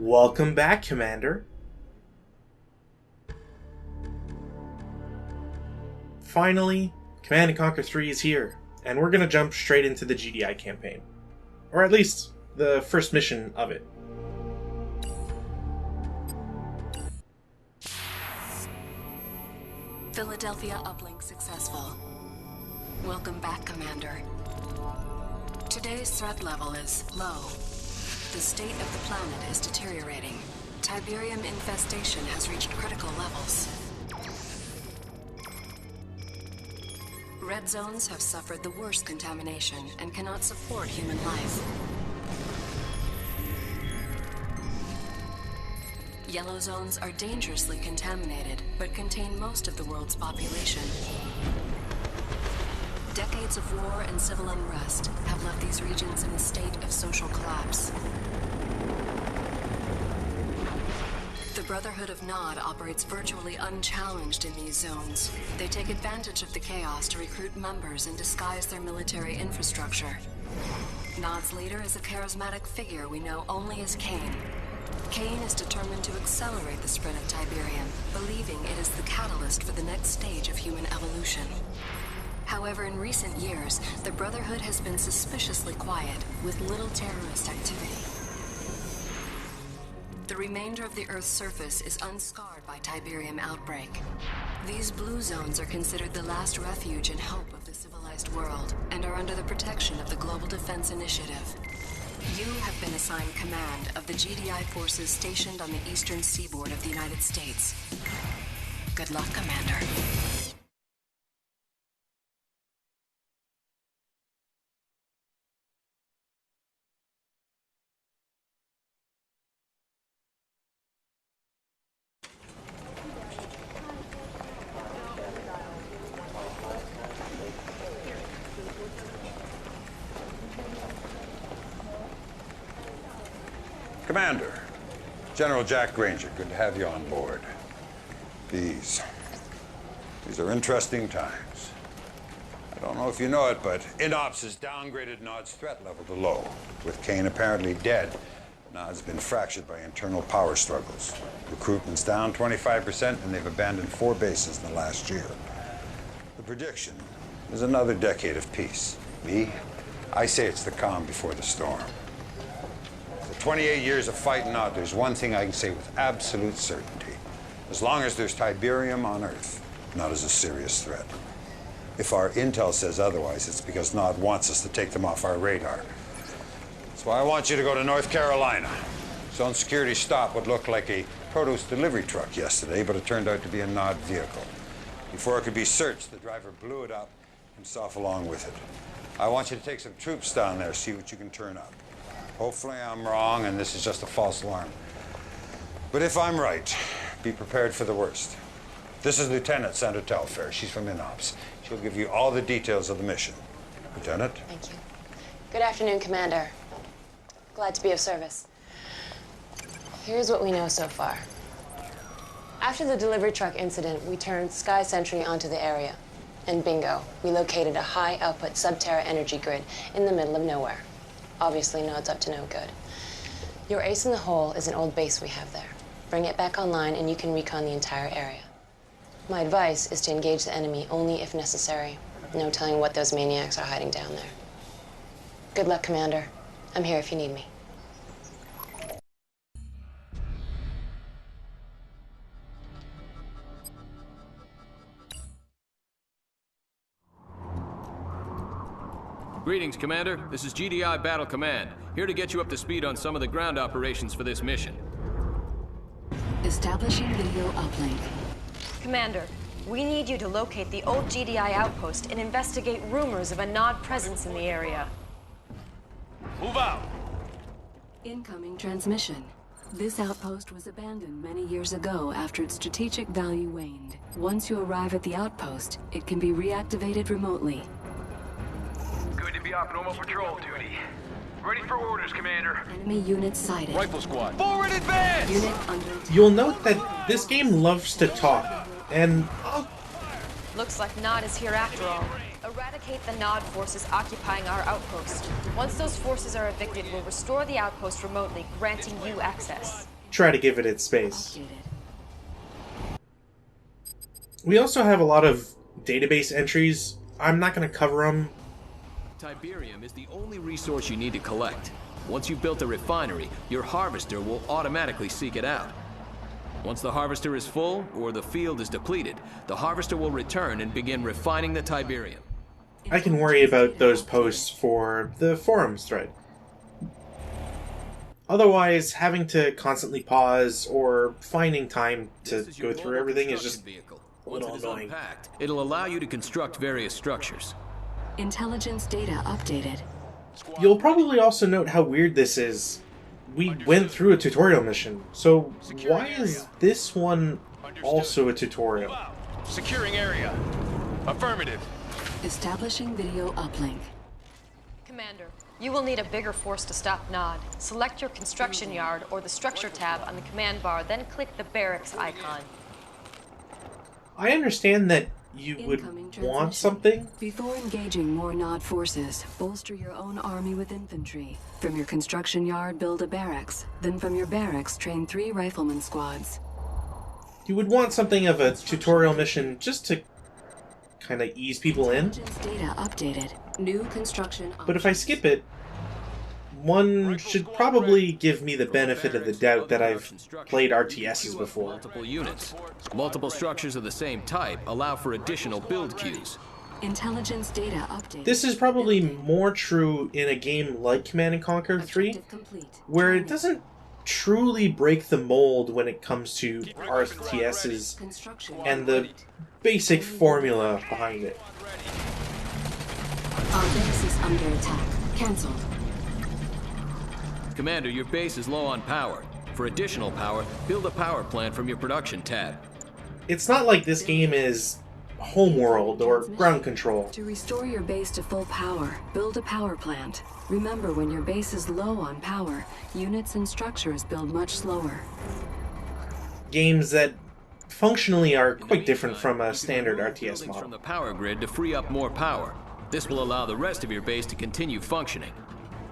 Welcome back, Commander. Finally, Command & Conquer 3 is here, and we're gonna jump straight into the GDI campaign. Or at least, the first mission of it. Philadelphia uplink successful. Welcome back, Commander. Today's threat level is low. The state of the planet is deteriorating. Tiberium infestation has reached critical levels. Red zones have suffered the worst contamination and cannot support human life. Yellow zones are dangerously contaminated, but contain most of the world's population. Decades of war and civil unrest have left these regions in a state of social collapse. The Brotherhood of Nod operates virtually unchallenged in these zones. They take advantage of the chaos to recruit members and disguise their military infrastructure. Nod's leader is a charismatic figure we know only as Kane. Kane is determined to accelerate the spread of Tiberium, believing it is the catalyst for the next stage of human evolution. However, in recent years, the Brotherhood has been suspiciously quiet, with little terrorist activity. The remainder of the Earth's surface is unscarred by Tiberium outbreak. These blue zones are considered the last refuge and hope of the civilized world, and are under the protection of the Global Defense Initiative. You have been assigned command of the GDI forces stationed on the eastern seaboard of the United States. Good luck, Commander. Commander, General Jack Granger, good to have you on board. These are interesting times. I don't know if you know it, but INOPS has downgraded Nod's threat level to low. With Kane apparently dead, Nod's been fractured by internal power struggles. Recruitment's down 25%, and they've abandoned 4 bases in the last year. The prediction is another decade of peace. I say it's the calm before the storm. 28 years of fighting Nod, there's one thing I can say with absolute certainty. As long as there's Tiberium on Earth, Nod is a serious threat. If our intel says otherwise, it's because Nod wants us to take them off our radar. That's why I want you to go to North Carolina. Zone security stopped what looked like a produce delivery truck yesterday, but it turned out to be a Nod vehicle. Before it could be searched, the driver blew it up, himself along with it. I want you to take some troops down there, see what you can turn up. Hopefully I'm wrong and this is just a false alarm. But if I'm right, be prepared for the worst. This is Lieutenant Sandra Telfair. She's from INOPS. She'll give you all the details of the mission. Lieutenant? Thank you. Good afternoon, Commander. Glad to be of service. Here's what we know so far. After the delivery truck incident, we turned Sky Sentry onto the area. And bingo, we located a high-output sub-Terra energy grid in the middle of nowhere. Obviously, Nod's up to no good. Your ace in the hole is an old base we have there. Bring it back online and you can recon the entire area. My advice is to engage the enemy only if necessary. No telling what those maniacs are hiding down there. Good luck, Commander. I'm here if you need me. Greetings, Commander. This is GDI Battle Command, here to get you up to speed on some of the ground operations for this mission. Establishing video uplink. Commander, we need you to locate the old GDI outpost and investigate rumors of a Nod presence in the area. Move out! Incoming transmission. This outpost was abandoned many years ago after its strategic value waned. Once you arrive at the outpost, it can be reactivated remotely. Good to be off normal patrol duty. Ready for orders, Commander. Enemy unit sighted. Rifle squad. Forward advance! Unit under attack. You'll note that this game loves to talk, and Looks like Nod is here after all. Eradicate the Nod forces occupying our outpost. Once those forces are evicted, we'll restore the outpost remotely, granting you access. try to give it its space. Updated. We also have a lot of database entries. I'm not going to cover them. Tiberium is the only resource you need to collect. Once you've built a refinery, your harvester will automatically seek it out. Once the harvester is full, or the field is depleted, the harvester will return and begin refining the Tiberium. I can worry about those posts for the forums thread. Otherwise, having to constantly pause or finding time to This is your go through mobile everything is construction just vehicle. a Once little it is annoying. unpacked, it'll allow you to construct various structures. Intelligence data updated. You'll probably also note how weird this is. We went through a tutorial mission, so why is this one also a tutorial? Securing area. Affirmative. Establishing video uplink. Commander, you will need a bigger force to stop Nod. Select your construction yard or the structure tab on the command bar, then click the barracks icon. I understand that you would Incoming want transmission. something. Before engaging more Nod forces, bolster your own army with infantry. From your construction yard, build a barracks. Then from your barracks, train 3 rifleman squads. You would want something of a tutorial mission just to kind of ease people in. Intelligence data updated. New construction. But if I skip it, one should probably give me the benefit of the doubt that I've played RTSs before. Multiple units. Multiple structures of the same type allow for additional build queues. Intelligence data updated. This is probably more true in a game like Command & Conquer 3, Objective complete. where it doesn't truly break the mold when it comes to RTSs Construction. and the basic formula behind it. Our base is under attack. Cancelled. Commander, your base is low on power. For additional power, build a power plant from your production tab. It's not like this game is Homeworld or Ground Control. To restore your base to full power, build a power plant. Remember, when your base is low on power, units and structures build much slower. Games that functionally are quite different from a You can standard remove RTS buildings from model. the power grid to free up more power. This will allow the rest of your base to continue functioning.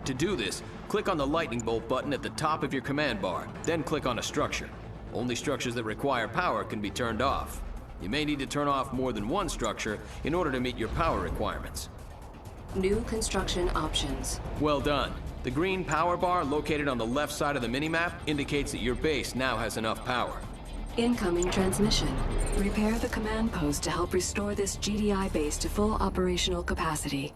To do this, click on the lightning bolt button at the top of your command bar, then click on a structure. Only structures that require power can be turned off. You may need to turn off more than one structure in order to meet your power requirements. New construction options. Well done. The green power bar located on the left side of the minimap indicates that your base now has enough power. Incoming transmission. Repair the command post to help restore this GDI base to full operational capacity.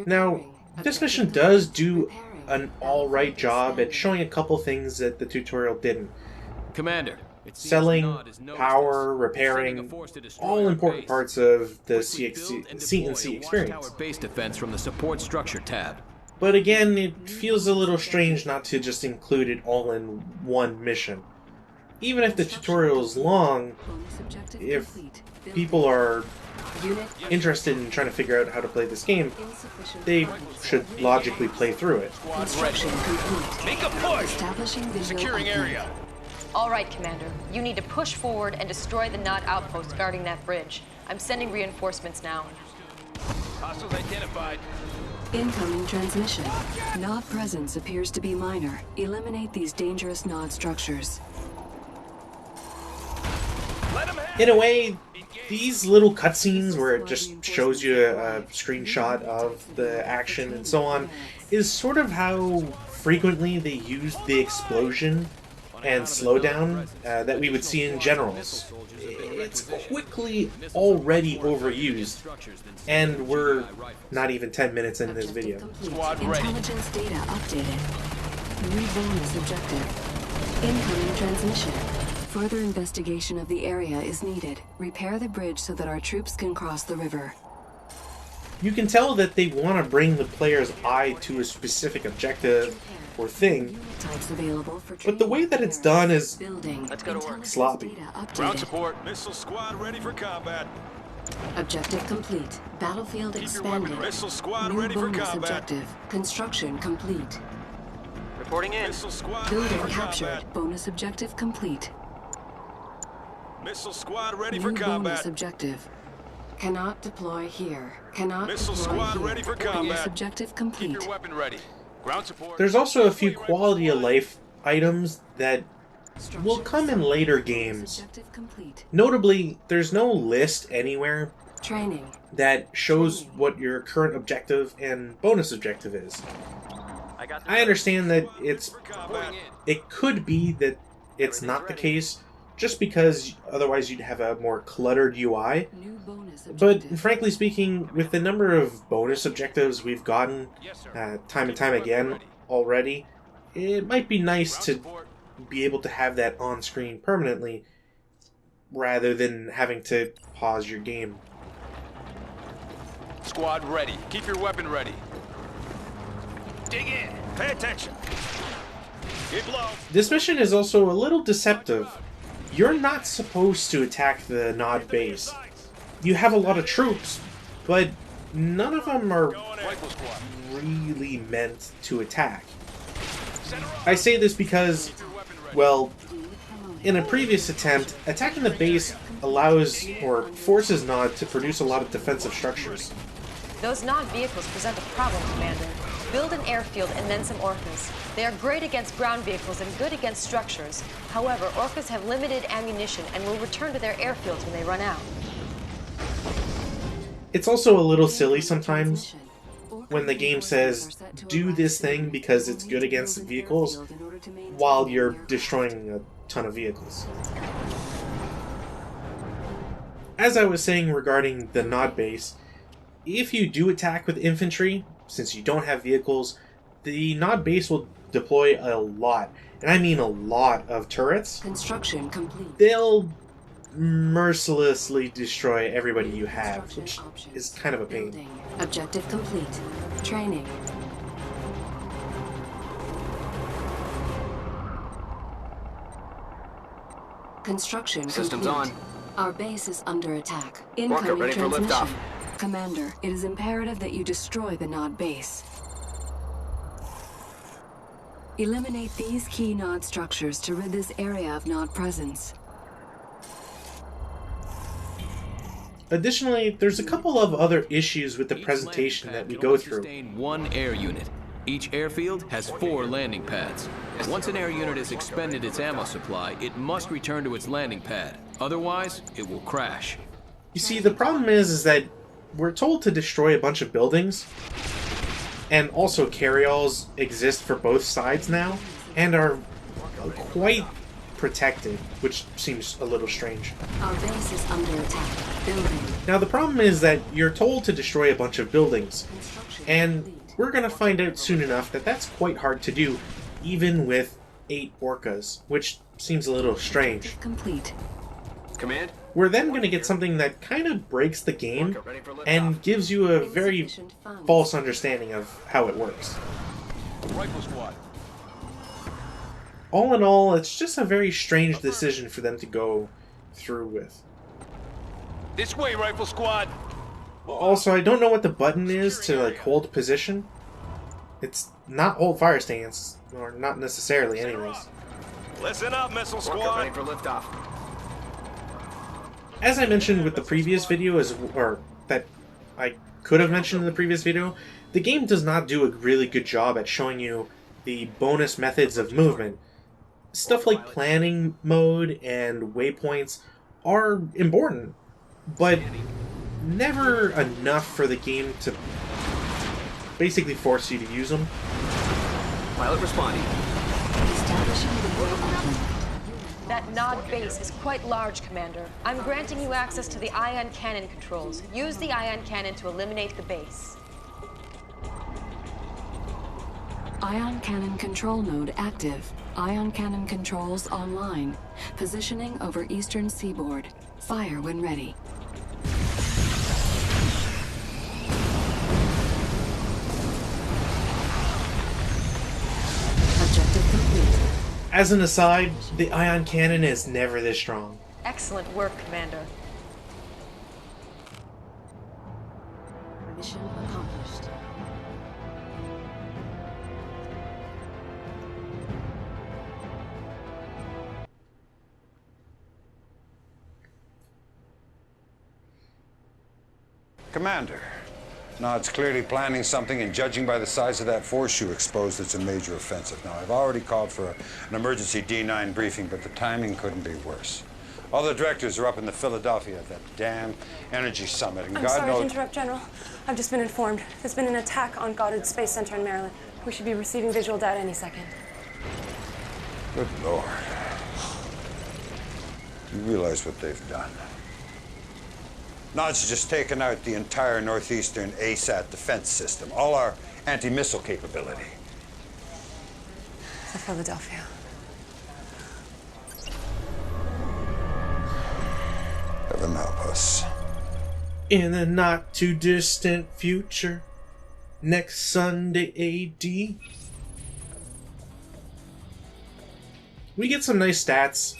Now, Repairing. this mission does do an alright job at showing a couple things that the tutorial didn't. Commander, it seems Selling, Nod has noticed power, us. repairing, Sending a force to destroy all our important base. parts of the Quickly build and C&C deploy a experience. watchtower base defense from the support structure tab. But again, it feels a little strange not to just include it all in one mission. Even if the tutorial is long, Bonus objective if complete. people are Unit interested in trying to figure out how to play this game, insufficient they funds. should logically play through it. Construction complete. Make a push. Establishing video Securing uplink. area. All right, Commander. You need to push forward and destroy the Nod outpost guarding that bridge. I'm sending reinforcements now. Hostiles identified. Incoming transmission. Nod presence appears to be minor. Eliminate these dangerous Nod structures. Let them have In a way, these little cutscenes where it just shows you a screenshot of the action and so on is sort of how frequently they use the explosion and slowdown that we would see in generals. It's quickly already overused, and we're not even 10 minutes in this video. Squad ready. Intelligence data updated. New bonus objective. Incoming transmission. Further investigation of the area is needed. Repair the bridge so that our troops can cross the river. You can tell that they want to bring the player's eye to a specific objective or thing, Unit types available for but the way that it's done is building. Let's go to work. Intelligence Sloppy. data Ground updated. support. Missile squad ready for combat. Objective complete. Battlefield Keep your expanded. weapon. Missile squad New ready for bonus combat. objective. Construction complete. Reporting in. Missile squad ready Building for captured. combat. Bonus objective complete. Missile squad ready New for bonus combat. objective. Cannot deploy here. Cannot Missile deploy squad here. ready for Bonus combat. objective Keep complete. your weapon ready. Ground support. There's also a few quality of life items that will come in later games. Objective complete. Notably, there's no list anywhere Training. that shows what your current objective and bonus objective is. I understand that it could be that it's not the case, just because otherwise you'd have a more cluttered UI. New bonus But objective. frankly speaking, with the number of bonus objectives we've gotten time and time again already, it might be nice to be able to have that on screen permanently rather than having to pause your game. Squad ready. Keep your weapon ready. Dig in. Pay attention. Keep low. This mission is also a little deceptive. You're not supposed to attack the Nod base. You have a lot of troops, but none of them are Rifle squad. really meant to attack. I say this because, well, in a previous attempt, attacking the base allows or forces Nod to produce a lot of defensive structures. Those Nod vehicles present a problem, Commander. Build an airfield and then some Orcas. They are great against ground vehicles and good against structures. However, Orcas have limited ammunition and will return to their airfields when they run out. It's also a little silly sometimes when the game says, do this thing because it's good against vehicles, while you're destroying a ton of vehicles. As I was saying regarding the Nod base, if you do attack with infantry, since you don't have vehicles, the Nod base will deploy a lot, and I mean a lot of turrets. Construction complete. They'll mercilessly destroy everybody you have, which is kind of a pain. Building. Objective complete. Training. Construction Systems complete. on. Our base is under attack. Orca, Incoming ready for transmission. liftoff. Commander, it is imperative that you destroy the Nod base. Eliminate these key Nod structures to rid this area of Nod presence. Additionally, there's a couple of other issues with the Each presentation landing that we pad go can only through. sustain one air unit. Each airfield has 4 landing pads. Once an air unit has expended its ammo supply, it must return to its landing pad. Otherwise, it will crash. You see, the problem is that we're told to destroy a bunch of buildings, and also carryalls exist for both sides now, and are quite protected, which seems a little strange. Our base is under attack. Building. Now, the problem is that you're told to destroy a bunch of buildings, Construction and complete. we're going to find out soon enough that that's quite hard to do, even with 8 orcas, which seems a little strange. Complete. Command? We're then going to get something that kind of breaks the game Orca, ready for liftoff. and gives you a very Insufficient funds. false understanding of how it works. Rifle squad. All in all, it's just a very strange decision for them to go through with. This way, rifle squad. Also, I don't know what the button is to like hold position. It's not hold fire stance, or not necessarily anyways. Listen up, missile Orca, ready for liftoff. As I mentioned with the previous video, or that I could have mentioned in the previous video, the game does not do a really good job at showing you the bonus methods of movement. Stuff like planning mode and waypoints are important, but never enough for the game to basically force you to use them. Pilot responding. Establishing the world outlook. That Nod base is quite large, Commander. I'm granting you access to the ion cannon controls. Use the ion cannon to eliminate the base. Ion cannon control node active. Ion cannon controls online. Positioning over eastern seaboard. Fire when ready. Objective complete. As an aside, the ion cannon is never this strong. Excellent work, Commander. Mission accomplished. Commander, No, it's clearly planning something, and judging by the size of that force you exposed, it's a major offensive. Now, I've already called for an emergency D9 briefing, but the timing couldn't be worse. All the directors are up in the Philadelphia at that damn energy summit, and I'm God sorry knows... to interrupt, General. I've just been informed. There's been an attack on Goddard Space Center in Maryland. We should be receiving visual data any second. Good Lord. You realize what they've done? Nod's just taken out the entire northeastern ASAT defense system, all our anti-missile capability. The Philadelphia. Heaven help us. In the not too distant future, next Sunday AD, we get some nice stats,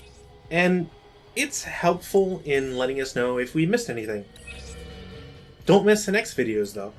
and it's helpful in letting us know if we missed anything. Don't miss the next videos, though.